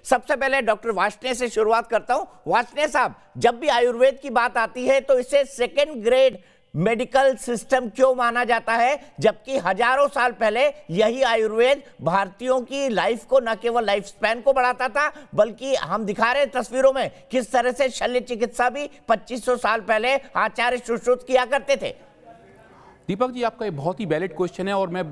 सबसे पहले डॉक्टर वार्ष्णेय से शुरुआत करता हूं। वार्ष्णेय साहब, जब भी आयुर्वेद की बात आती है तो इसे सेकेंड ग्रेड मेडिकल सिस्टम क्यों माना जाता है, जबकि हजारों साल पहले यही आयुर्वेद भारतीयों की लाइफ को, न केवल लाइफ स्पैन को बढ़ाता था, बल्कि हम दिखा रहे तस्वीरों में किस तरह से शल्य चिकित्सा भी 2500 साल पहले आचार्य सुश्रुत किया करते थे। दीपक जी, आपका ये बहुत ही वैलिड क्वेश्चन है और मैं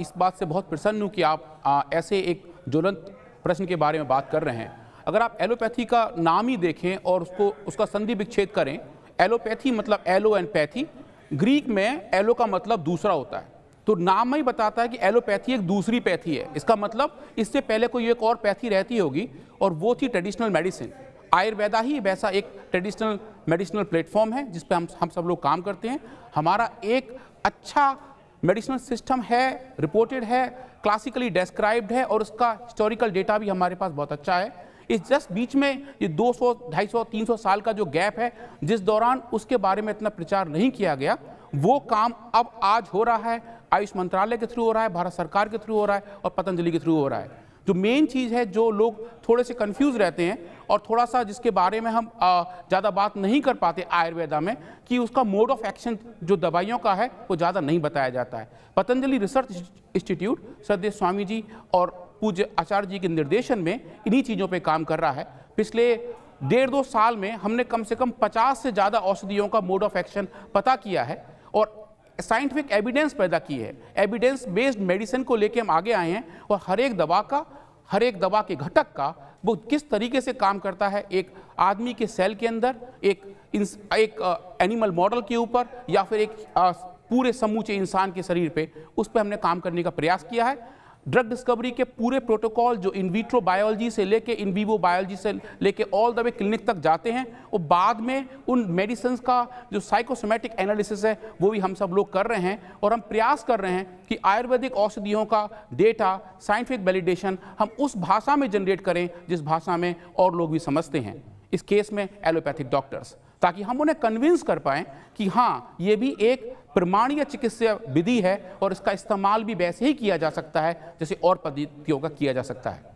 इस बात से बहुत प्रसन्न हूँ कि आप ऐसे एक ज्वलंत प्रश्न के बारे में बात कर रहे हैं। अगर आप एलोपैथी का नाम ही देखें और उसका संधि विच्छेद करें, एलोपैथी मतलब एलो एंड पैथी, ग्रीक में एलो का मतलब दूसरा होता है, तो नाम ही बताता है कि एलोपैथी एक दूसरी पैथी है। इसका मतलब इससे पहले कोई एक और पैथी रहती होगी और वो थी ट्रेडिशनल मेडिसिन। आयुर्वेदा ही वैसा एक ट्रेडिशनल मेडिसिनल प्लेटफॉर्म है जिस पे हम सब लोग काम करते हैं। हमारा एक अच्छा मेडिसिनल सिस्टम है, रिपोर्टेड है, क्लासिकली डिस्क्राइब्ड है और उसका हिस्टोरिकल डेटा भी हमारे पास बहुत अच्छा है। इस जस्ट बीच में ये 200, 250, 300 साल का जो गैप है जिस दौरान उसके बारे में इतना प्रचार नहीं किया गया, वो काम अब आज हो रहा है। आयुष मंत्रालय के थ्रू हो रहा है, भारत सरकार के थ्रू हो रहा है और पतंजलि के थ्रू हो रहा है। जो मेन चीज़ है, जो लोग थोड़े से कंफ्यूज रहते हैं और थोड़ा सा जिसके बारे में हम ज़्यादा बात नहीं कर पाते आयुर्वेदा में, कि उसका मोड ऑफ एक्शन जो दवाइयों का है वो ज़्यादा नहीं बताया जाता है। पतंजलि रिसर्च इंस्टीट्यूट सददेव स्वामी जी और पूज्य आचार्य जी के निर्देशन में इन्हीं चीज़ों पे काम कर रहा है। पिछले 1.5-2 साल में हमने कम से कम 50 से ज़्यादा औषधियों का मोड ऑफ एक्शन पता किया है और साइंटिफिक एविडेंस पैदा की है। एविडेंस बेस्ड मेडिसिन को लेके हम आगे आए हैं और हर एक दवा के घटक का वो किस तरीके से काम करता है, एक आदमी के सेल के अंदर, एक एनिमल मॉडल के ऊपर या फिर एक पूरे समूचे इंसान के शरीर पे, उस पर हमने काम करने का प्रयास किया है। ड्रग डिस्कवरी के पूरे प्रोटोकॉल जो इन विट्रो बायोलॉजी से लेके इन विवो बायोलॉजी से लेके ऑल द वे क्लिनिक तक जाते हैं, और बाद में उन मेडिसिन का जो साइकोसोमेटिक एनालिसिस है वो भी हम सब लोग कर रहे हैं। और हम प्रयास कर रहे हैं कि आयुर्वेदिक औषधियों का डेटा, साइंटिफिक वैलिडेशन हम उस भाषा में जनरेट करें जिस भाषा में और लोग भी समझते हैं, इस केस में एलोपैथिक डॉक्टर्स, ताकि हम उन्हें कन्विंस कर पाएं कि हाँ, ये भी एक प्रमाणीय चिकित्सा विधि है और इसका इस्तेमाल भी वैसे ही किया जा सकता है जैसे और पद्धतियों का किया जा सकता है।